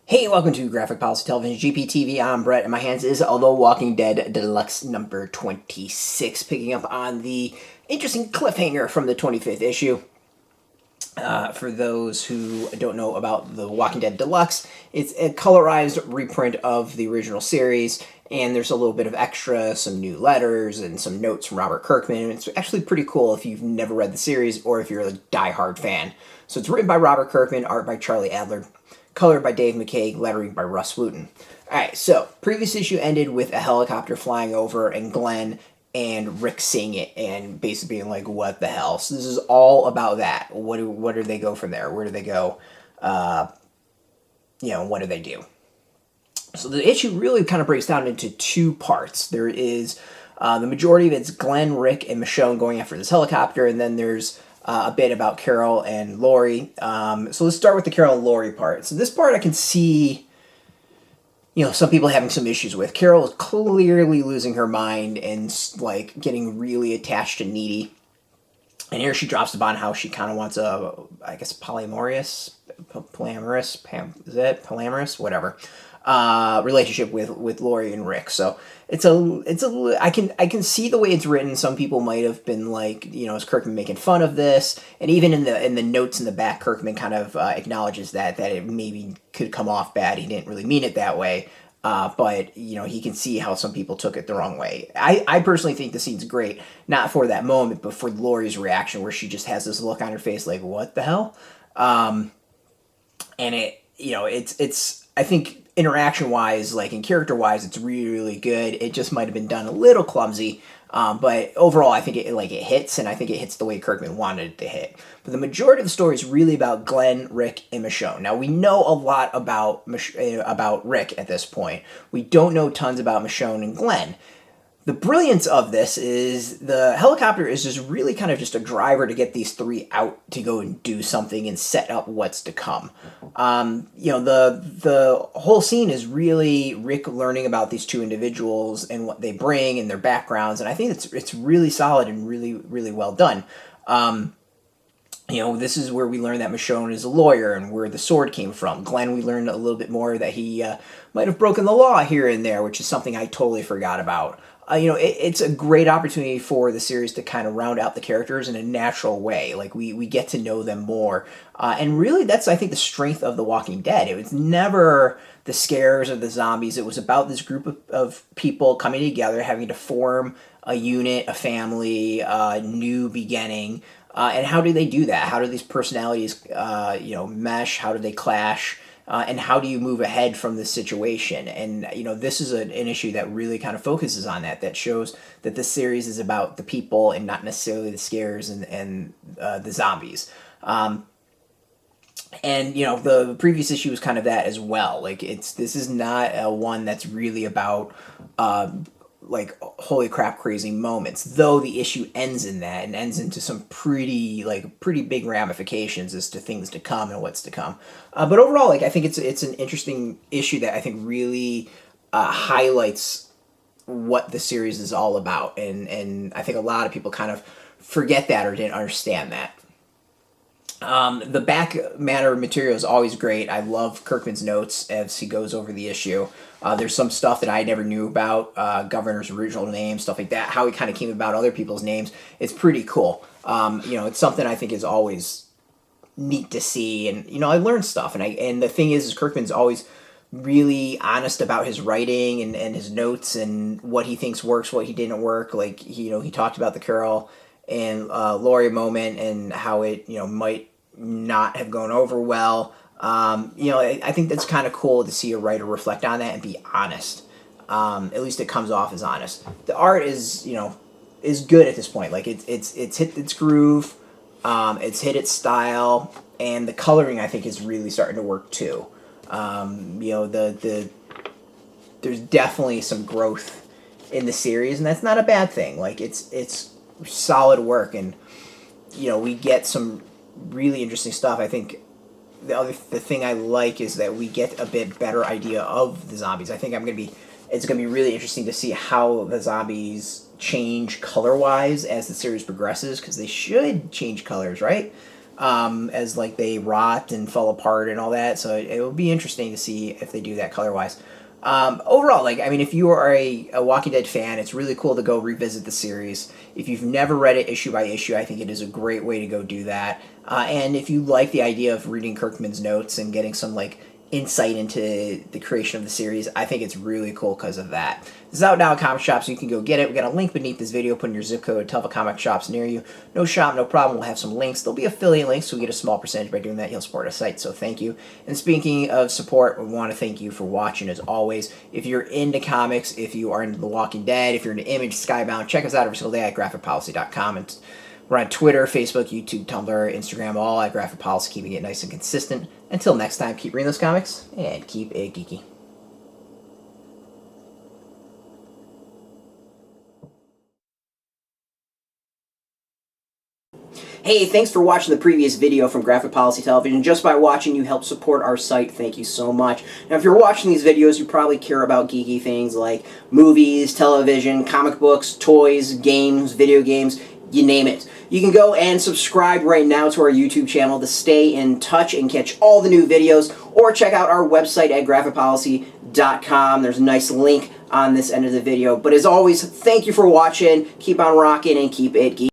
Hey, welcome to Graphic Policy Television GPTV. I'm Brett, and my hands is although Walking Dead Deluxe number 26, picking up on the interesting cliffhanger from the 25th issue. For those who don't know about the Walking Dead Deluxe, it's a colorized reprint of the original series, and there's a little bit of extra, some new letters, and some notes from Robert Kirkman, and it's actually pretty cool if you've never read the series or if you're a die-hard fan. So it's written by Robert Kirkman, art by Charlie Adlard, colored by Dave McCaig, lettering by Rus Wooton. Alright, so previous issue ended with a helicopter flying over and Glenn and Rick seeing it and basically being like, what the hell? So this is all about that. What do they go from there? Where do they go? What do they do? So the issue really kind of breaks down into two parts. There is the majority of it's Glenn, Rick, and Michonne going after this helicopter, and then there's a bit about Carol and Lori. So let's start with the Carol and Lori part. So this part I can see, some people having some issues with. Carol is clearly losing her mind and like getting really attached to Needy. And here she drops the bomb how she kind of wants a, I guess, polyamorous, whatever, relationship with Lori and Rick. So I can see the way it's written. Some people might have been like, is Kirkman making fun of this? And even in the notes in the back, Kirkman kind of acknowledges that it maybe could come off bad. He didn't really mean it that way. But he can see how some people took it the wrong way. I personally think the scene's great, not for that moment, but for Lori's reaction where she just has this look on her face like, what the hell? And it's I think interaction-wise, like in character-wise, it's really, really good. It just might have been done a little clumsy, but overall, I think it hits, and I think it hits the way Kirkman wanted it to hit. But the majority of the story is really about Glenn, Rick, and Michonne. Now, we know a lot about Rick at this point. We don't know tons about Michonne and Glenn. The brilliance of this is the helicopter is just really kind of just a driver to get these three out to go and do something and set up what's to come. The whole scene is really Rick learning about these two individuals and what they bring and their backgrounds, and I think it's really solid and really, really well done. This is where we learn that Michonne is a lawyer and where the sword came from. Glenn, we learned a little bit more that he might have broken the law here and there, which is something I totally forgot about. It's a great opportunity for the series to kind of round out the characters in a natural way. Like, we get to know them more. And really, that's, I think, the strength of The Walking Dead. It was never the scares or the zombies. It was about this group of people coming together, having to form a unit, a family, a new beginning. And how do they do that? How do these personalities, mesh? How do they clash? And how do you move ahead from this situation? And, this is an issue that really kind of focuses on that shows that this series is about the people and not necessarily the scares and the zombies. The previous issue was kind of that as well. Like, this is not one that's really about holy crap crazy moments, though the issue ends in that and ends into some pretty big ramifications as to things to come and what's to come. But overall, I think it's an interesting issue that I think really highlights what the series is all about, and I think a lot of people kind of forget that or didn't understand that. The back matter material is always great. I love Kirkman's notes as he goes over the issue. There's some stuff that I never knew about, Governor's original name, stuff like that, how he kind of came about other people's names. It's pretty cool. It's something I think is always neat to see, and, I learned stuff. And the thing is Kirkman's always really honest about his writing and his notes and what he thinks works, what he didn't work. Like, he talked about the Carol and Lori moment and how it, might not have gone over well. I think that's kind of cool to see a writer reflect on that and be honest. At least it comes off as honest. The art is good at this point. Like, it's hit its groove, it's hit its style, and the coloring I think is really starting to work too. There's definitely some growth in the series, and that's not a bad thing. Like, it's solid work, and we get some really interesting stuff. I think the thing I like is that we get a bit better idea of the zombies. I think it's gonna be really interesting to see how the zombies change color wise as the series progresses, because they should change colors, right? as like they rot and fall apart and all that. So it will be interesting to see if they do that color wise. Overall, like, I mean, if you are a Walking Dead fan, it's really cool to go revisit the series. If you've never read it issue by issue, I think it is a great way to go do that. And if you like the idea of reading Kirkman's notes and getting some, like, insight into the creation of the series, I think it's really cool because of that. This is out now at comic shops, so you can go get it. We got a link beneath this video. Put in your zip code, tell the comic shops near you. No shop, no problem. We'll have some links. There'll be affiliate links, so we get a small percentage by doing that. You'll support our site, so thank you. And speaking of support, we want to thank you for watching as always. If you're into comics, if you are into The Walking Dead, if you're into Image, Skybound, check us out every single day at graphicpolicy.com. And we're on Twitter, Facebook, YouTube, Tumblr, Instagram, all at Graphic Policy, keeping it nice and consistent. Until next time, keep reading those comics, and keep it geeky. Hey, thanks for watching the previous video from Graphic Policy Television. Just by watching, you help support our site. Thank you so much. Now, if you're watching these videos, you probably care about geeky things like movies, television, comic books, toys, games, video games, you name it. You can go and subscribe right now to our YouTube channel to stay in touch and catch all the new videos, or check out our website at graphicpolicy.com. There's a nice link on this end of the video. But as always, thank you for watching. Keep on rocking and keep it geeky.